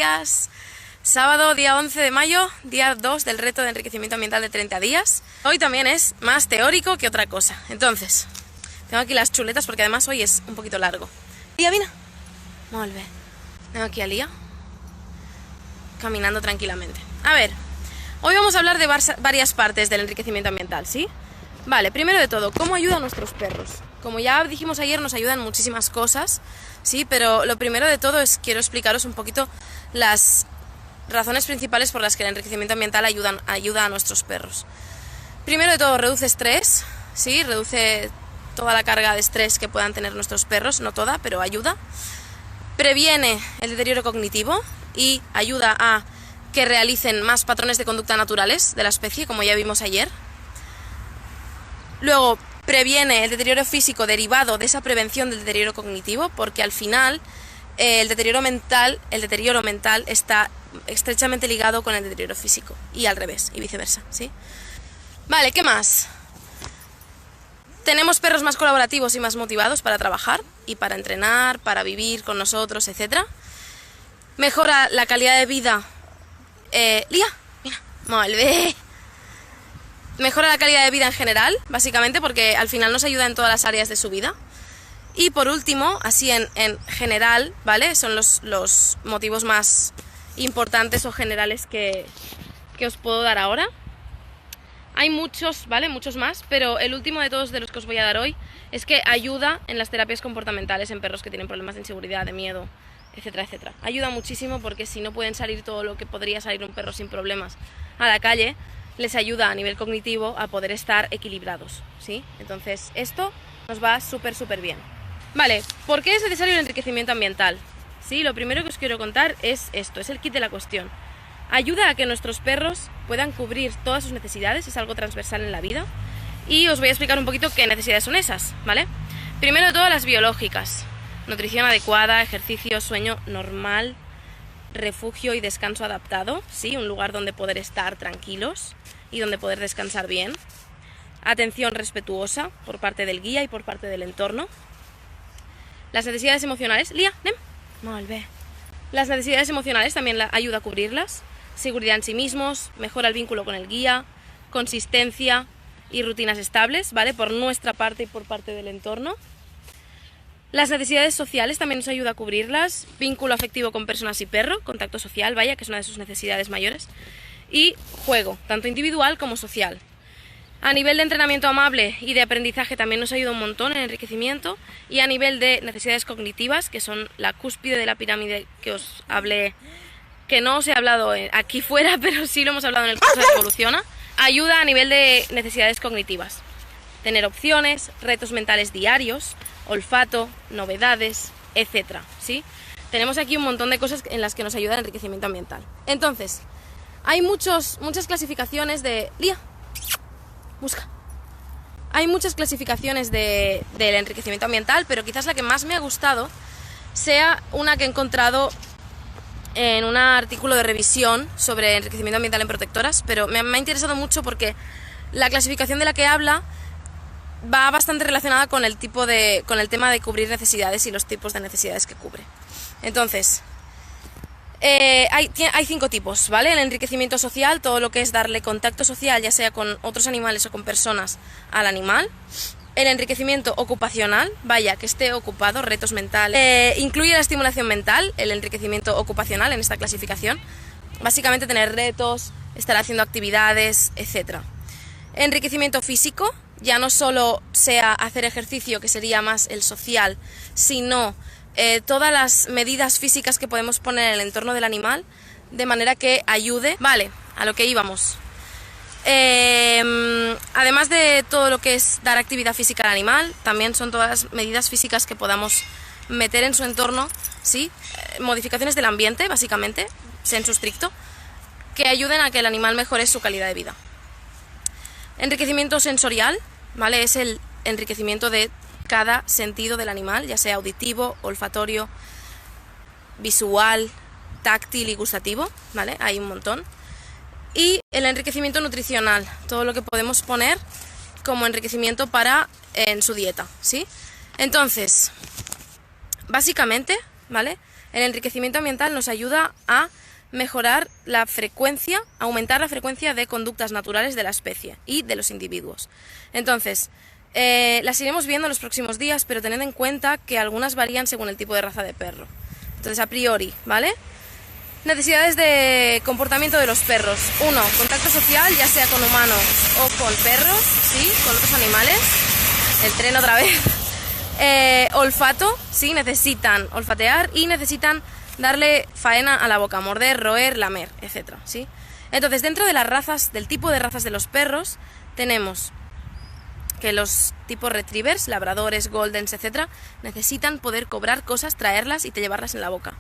días. Sábado, día 11 de mayo, día 2 del reto de enriquecimiento ambiental de 30 días. Hoy también es más teórico que otra cosa. Entonces, tengo aquí las chuletas porque además hoy es un poquito largo. Lía, vine. Molt bé. Tengo aquí a Lía caminando tranquilamente. A ver, hoy vamos a hablar de varias partes del enriquecimiento ambiental, ¿sí? Vale, primero de todo, ¿cómo ayuda a nuestros perros? Como ya dijimos ayer, nos ayudan muchísimas cosas, ¿sí? Pero lo primero de todo es quiero explicaros un poquito las razones principales por las que el enriquecimiento ambiental ayuda a nuestros perros. Primero de todo, reduce estrés, ¿sí? Reduce toda la carga de estrés que puedan tener nuestros perros, no toda, pero ayuda. Previene el deterioro cognitivo y ayuda a que realicen más patrones de conducta naturales de la especie, como ya vimos ayer. Luego, previene el deterioro físico derivado de esa prevención del deterioro cognitivo, porque al final el deterioro mental está estrechamente ligado con el deterioro físico, y al revés, y viceversa, ¿sí? Vale, ¿qué más? Tenemos perros más colaborativos y más motivados para trabajar y para entrenar, para vivir con nosotros, etc. Mejora la calidad de vida. Lía, mira, molt bé. Mejora la calidad de vida en general, básicamente, porque al final nos ayuda en todas las áreas de su vida. Y por último, así en general, ¿vale? Son los motivos más importantes o generales que os puedo dar ahora. Hay muchos, ¿vale? Muchos más, pero el último de todos de los que os voy a dar hoy es que ayuda en las terapias comportamentales en perros que tienen problemas de inseguridad, de miedo, etcétera, etcétera. Ayuda muchísimo porque si no pueden salir todo lo que podría salir un perro sin problemas a la calle, les ayuda a nivel cognitivo a poder estar equilibrados, ¿sí? Entonces esto nos va súper bien. Vale, ¿por qué es necesario el enriquecimiento ambiental? Sí, lo primero que os quiero contar es esto, es el kit de la cuestión. Ayuda a que nuestros perros puedan cubrir todas sus necesidades, es algo transversal en la vida. Y os voy a explicar un poquito qué necesidades son esas, ¿vale? Primero de todo, las biológicas. Nutrición adecuada, ejercicio, sueño normal, refugio y descanso adaptado, ¿sí? Un lugar donde poder estar tranquilos y donde poder descansar bien. Atención respetuosa por parte del guía y por parte del entorno. Las necesidades emocionales. Lía, anem. Molt bé. Las necesidades emocionales también ayuda a cubrirlas. Seguridad en sí mismos, mejora el vínculo con el guía, consistencia y rutinas estables, ¿vale? Por nuestra parte y por parte del entorno. Las necesidades sociales también nos ayuda a cubrirlas. Vínculo afectivo con personas y perro, contacto social, vaya, que es una de sus necesidades mayores. Y juego, tanto individual como social. A nivel de entrenamiento amable y de aprendizaje también nos ayuda un montón en enriquecimiento. Y a nivel de necesidades cognitivas, que son la cúspide de la pirámide que os hablé, que no os he hablado aquí fuera, pero sí lo hemos hablado en el curso de Evoluciona, ayuda a nivel de necesidades cognitivas. Tener opciones, retos mentales diarios, olfato, novedades, etc. ¿Sí? Tenemos aquí un montón de cosas en las que nos ayuda el enriquecimiento ambiental. Entonces, hay muchas clasificaciones de... Lía, busca. Hay muchas clasificaciones del enriquecimiento ambiental, pero quizás la que más me ha gustado sea una que he encontrado en un artículo de revisión sobre enriquecimiento ambiental en protectoras, pero me ha interesado mucho porque la clasificación de la que habla va bastante relacionada con el tema de cubrir necesidades y los tipos de necesidades que cubre. Entonces, hay 5 tipos, ¿vale? El enriquecimiento social, todo lo que es darle contacto social, ya sea con otros animales o con personas, al animal. El enriquecimiento ocupacional, vaya, que esté ocupado, retos mentales. Incluye la estimulación mental, el enriquecimiento ocupacional en esta clasificación. Básicamente tener retos, estar haciendo actividades, etc. Enriquecimiento físico, ya no solo sea hacer ejercicio, que sería más el social, sino todas las medidas físicas que podemos poner en el entorno del animal, de manera que ayude. Vale, a lo que íbamos. Además de todo lo que es dar actividad física al animal, también son todas las medidas físicas que podamos meter en su entorno, ¿sí? Modificaciones del ambiente, básicamente, sensu stricto, que ayuden a que el animal mejore su calidad de vida. Enriquecimiento sensorial, ¿vale? Es el enriquecimiento de cada sentido del animal, ya sea auditivo, olfatorio, visual, táctil y gustativo, ¿vale? Hay un montón. Y el enriquecimiento nutricional, todo lo que podemos poner como enriquecimiento en su dieta, ¿sí? Entonces, básicamente, ¿vale? El enriquecimiento ambiental nos ayuda a mejorar la frecuencia, aumentar la frecuencia de conductas naturales de la especie y de los individuos. Entonces, las iremos viendo en los próximos días, pero tened en cuenta que algunas varían según el tipo de raza de perro. Entonces, a priori, ¿vale? Necesidades de comportamiento de los perros. 1. Contacto social, ya sea con humanos o con perros, ¿sí? Con otros animales. El tren otra vez. Olfato, ¿sí? Necesitan olfatear y necesitan darle faena a la boca, morder, roer, lamer, etc. ¿Sí? Entonces, dentro de las razas, del tipo de razas de los perros, tenemos que los tipos retrievers, labradores, goldens, etc., necesitan poder cobrar cosas, traerlas y te llevarlas en la boca.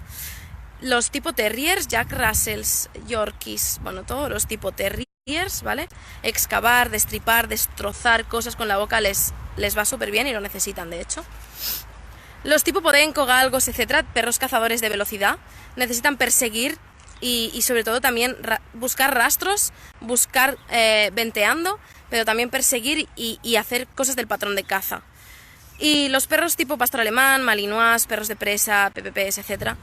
Los tipo terriers, Jack Russells, Yorkies, bueno, todos los tipo terriers, ¿vale? Excavar, destripar, destrozar cosas con la boca les va súper bien y lo necesitan, de hecho. Los tipo podenco, galgos, etc., perros cazadores de velocidad, necesitan perseguir y sobre todo también buscar rastros, buscar venteando, pero también perseguir y hacer cosas del patrón de caza. Y los perros tipo pastor alemán, malinois, perros de presa, PPPs, etc.,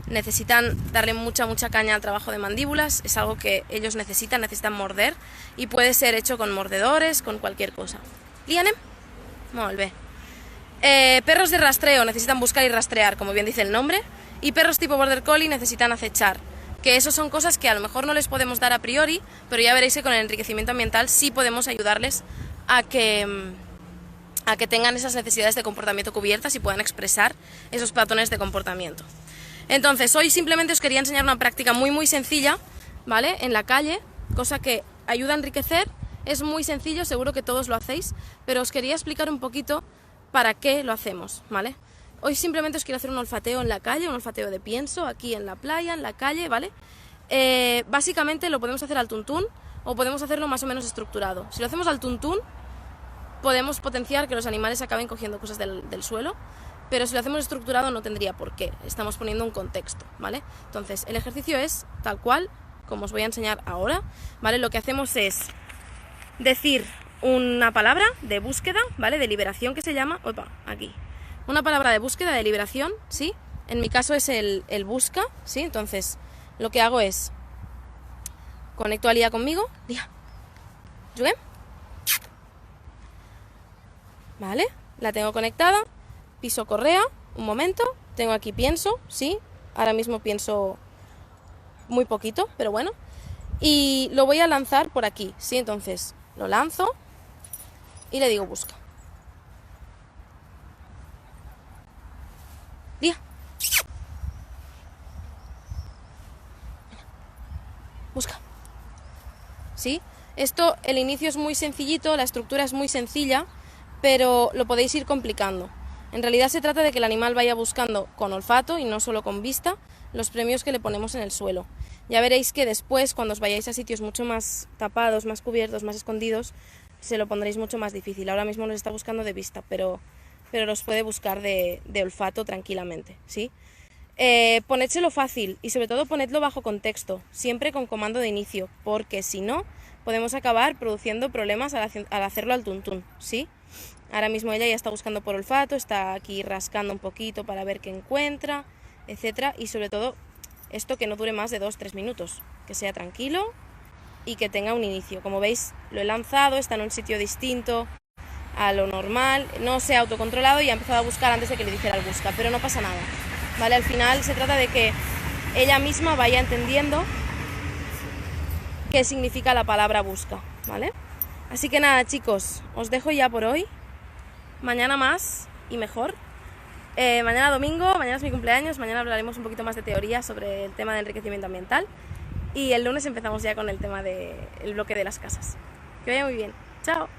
necesitan darle mucha caña al trabajo de mandíbulas, es algo que ellos necesitan morder y puede ser hecho con mordedores, con cualquier cosa. ¿Lianem? Molt bé. Perros de rastreo necesitan buscar y rastrear, como bien dice el nombre, y perros tipo border collie necesitan acechar, que eso son cosas que a lo mejor no les podemos dar a priori, pero ya veréis que con el enriquecimiento ambiental sí podemos ayudarles a que tengan esas necesidades de comportamiento cubiertas y puedan expresar esos patrones de comportamiento. Entonces, hoy simplemente os quería enseñar una práctica muy sencilla, ¿vale? En la calle, cosa que ayuda a enriquecer, es muy sencillo, seguro que todos lo hacéis, pero os quería explicar un poquito para qué lo hacemos, ¿vale? Hoy simplemente os quiero hacer un olfateo en la calle, un olfateo de pienso, aquí en la playa, en la calle, ¿vale? Básicamente lo podemos hacer al tuntún o podemos hacerlo más o menos estructurado. Si lo hacemos al tuntún, podemos potenciar que los animales acaben cogiendo cosas del suelo, pero si lo hacemos estructurado no tendría por qué, estamos poniendo un contexto, ¿vale? Entonces, el ejercicio es tal cual, como os voy a enseñar ahora, ¿vale? Lo que hacemos es decir una palabra de búsqueda, ¿vale? De liberación que se llama, opa, aquí, una palabra de búsqueda, de liberación, ¿sí? En mi caso es el busca, ¿sí? Entonces, lo que hago es, conecto a Lía conmigo, Lía, ¿juguem? ¿Vale? La tengo conectada. Piso correa, un momento, tengo aquí pienso, sí, ahora mismo pienso muy poquito, pero bueno, y lo voy a lanzar por aquí, sí, entonces lo lanzo y le digo busca. Día. Busca. ¿Sí? Esto, el inicio es muy sencillito, la estructura es muy sencilla, pero lo podéis ir complicando. En realidad se trata de que el animal vaya buscando con olfato y no solo con vista los premios que le ponemos en el suelo. Ya veréis que después, cuando os vayáis a sitios mucho más tapados, más cubiertos, más escondidos, se lo pondréis mucho más difícil. Ahora mismo los está buscando de vista, pero los puede buscar de olfato tranquilamente, ¿sí? Ponédselo fácil y sobre todo ponedlo bajo contexto, siempre con comando de inicio, porque si no, podemos acabar produciendo problemas al hacerlo al tuntún, ¿sí? Ahora mismo ella ya está buscando por olfato, está aquí rascando un poquito para ver qué encuentra, etcétera, y sobre todo esto que no dure más de 2-3 minutos, que sea tranquilo y que tenga un inicio. Como veis, lo he lanzado, está en un sitio distinto a lo normal, no se ha autocontrolado y ha empezado a buscar antes de que le dijera el busca, pero no pasa nada, ¿vale? Al final se trata de que ella misma vaya entendiendo qué significa la palabra busca, ¿vale? Así que nada, chicos, os dejo ya por hoy. Mañana más y mejor. Mañana domingo, mañana es mi cumpleaños, mañana hablaremos un poquito más de teoría sobre el tema del enriquecimiento ambiental y el lunes empezamos ya con el tema del bloque de las casas. Que vaya muy bien. Chao.